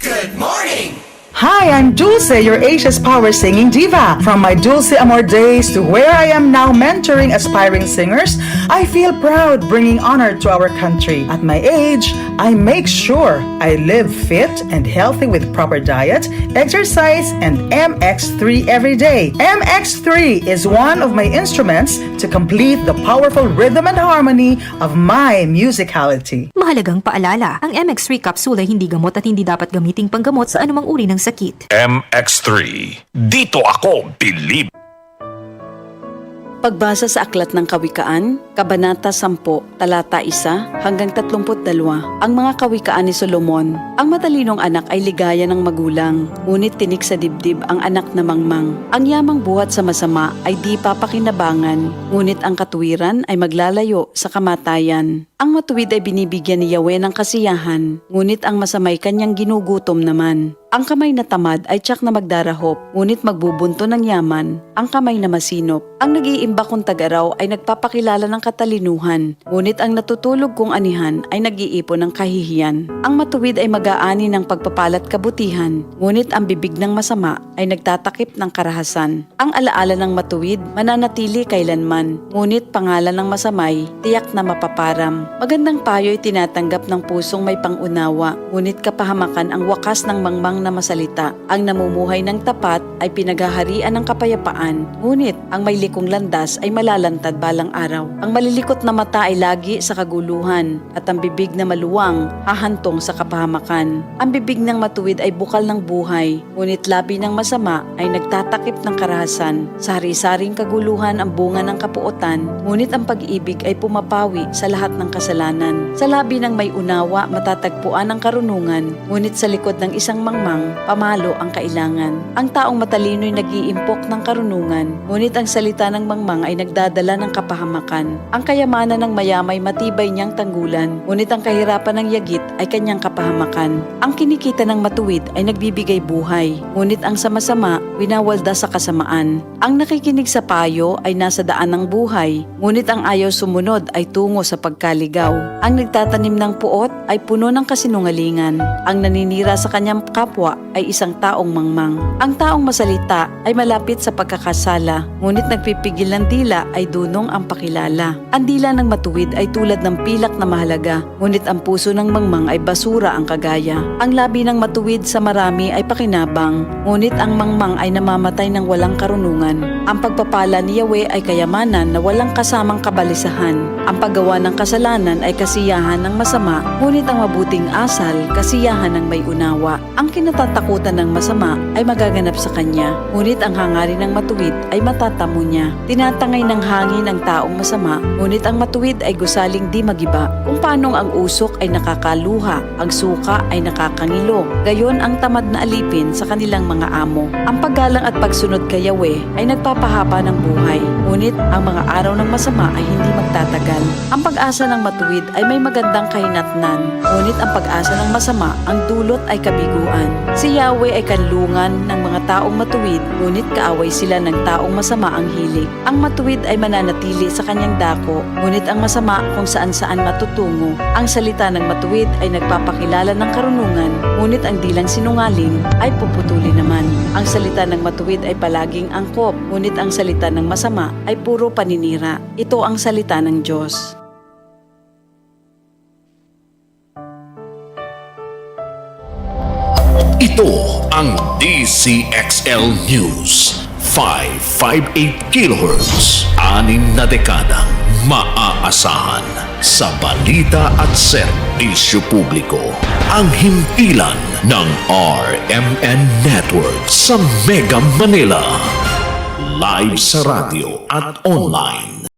Good morning! Hi, I'm Dulce, your Asia's power singing diva. From my Dulce Amor days to where I am now mentoring aspiring singers, I feel proud bringing honor to our country. At my age, I make sure I live fit and healthy with proper diet, exercise, and MX3 every day. MX3 is one of my instruments to complete the powerful rhythm and harmony of my musicality. Mahalagang paalala, ang MX3 capsule ay hindi gamot at hindi dapat gamiting panggamot sa anumang uri ng sakit. MX3. Dito ako believe. Pagbasa sa Aklat ng Kawikaan, Kabanata 10, Talata 1 hanggang 32. Ang mga kawikaan ni Solomon. Ang matalinong anak ay ligaya ng magulang, ngunit tinik sa dibdib ang anak na mangmang. Ang yamang buhat sa masama ay di papakinabangan, ngunit ang katuwiran ay maglalayo sa kamatayan. Ang matuwid ay binibigyan ni Yahweh ng kasiyahan, ngunit ang masamay kanyang ginugutom naman. Ang kamay na tamad ay tiyak na magdarahop, ngunit magbubunto ng yaman ang kamay na masinop. Ang nag-iimbak kong tagaraw ay nagpapakilala ng katalinuhan, ngunit ang natutulog kong anihan ay nag-iipon ng kahihiyan. Ang matuwid ay mag-aani ng pagpapalat kabutihan, ngunit ang bibig ng masama ay nagtatakip ng karahasan. Ang alaala ng matuwid mananatili kailanman, ngunit pangalan ng masamay tiyak na mapaparam. Magandang payo ay tinatanggap ng pusong may pangunawa, ngunit kapahamakan ang wakas ng mangmang na masalita. Ang namumuhay ng tapat ay pinaghaharian ng kapayapaan, ngunit ang may likong landas ay malalantad balang araw. Ang malilikot na mata ay lagi sa kaguluhan, at ang bibig na maluwang hahantong sa kapahamakan. Ang bibig ng matuwid ay bukal ng buhay, ngunit labi ng masama ay nagtatakip ng karahasan. Sa hari-saring kaguluhan ang bunga ng kapuotan, ngunit ang pag-ibig ay pumapawi sa lahat ng kasalanan. Sa labi ng may unawa matatagpuan ang karunungan, ngunit sa likod ng isang mangmang pamalo ang kailangan. Ang taong matalino'y nag-iimpok ng karunungan, ngunit ang salita ng mangmang ay nagdadala ng kapahamakan. Ang kayamanan ng mayamay matibay niyang tanggulan, ngunit ang kahirapan ng yagit ay kanyang kapahamakan. Ang kinikita ng matuwid ay nagbibigay buhay, ngunit ang sama-sama winawalda sa kasamaan. Ang nakikinig sa payo ay nasa daan ng buhay, ngunit ang ayaw sumunod ay tungo sa pagkaligaw. Ang nagtatanim ng puot ay puno ng kasinungalingan. Ang naninira sa kanyang kapwa ay isang taong mangmang. Ang taong masalita ay malapit sa pagkakasala, ngunit nagpipigil ng dila ay dunong ang pakilala. Ang dila ng matuwid ay tulad ng pilak na mahalaga, ngunit ang puso ng mangmang ay basura ang kagaya. Ang labi ng matuwid sa marami ay pakinabang, ngunit ang mangmang ay namamatay ng walang karunungan. Ang pagpapala ni Yahweh ay kayamanan na walang kasamang kabalisahan. Ang paggawa ng kasalanan ay kasiyahan ng masama, ngunit ang mabuting asal, kasiyahan ng may unawa. Ang kinatatakutan ng masama ay magaganap sa kanya, ngunit ang hangarin ng matuwid ay matatamo niya. Tinatangay ng hangin ang taong masama, ngunit ang matuwid ay gusaling di magiba. Kung paanong ang usok ay nakakaluha, ang suka ay nakakangilo, gayon ang tamad na alipin sa kanilang mga amo. Ang paggalang at pagsunod kay Yahweh ay nagpapahaba ng buhay, ngunit ang mga araw ng masama ay hindi magtatagal. Ang pag-asa ng matuwid ay may magandang kahinatnan, ngunit ang pag-asa ng masama ang dulot ay kabiguan. Si Yahweh ay kanlungan ng mga taong matuwid, ngunit kaaway sila ng taong masama ang hilig. Ang matuwid ay mananatili sa kanyang dako, ngunit ang masama kung saan-saan matutungo. Ang salita ng matuwid ay nagpapakilala ng karunungan, ngunit ang dilang sinungaling ay puputuli naman. Ang salita ng matuwid ay palaging angkop, ngunit ang salita ng masama ay puro paninira. Ito ang salita ng Diyos. Ito ang DCXL News. 558 kHz. 6 na dekadang maaasahan sa balita at serbisyo publiko. Ang himpilan ng RMN Network sa Mega Manila. Live sa radyo at online.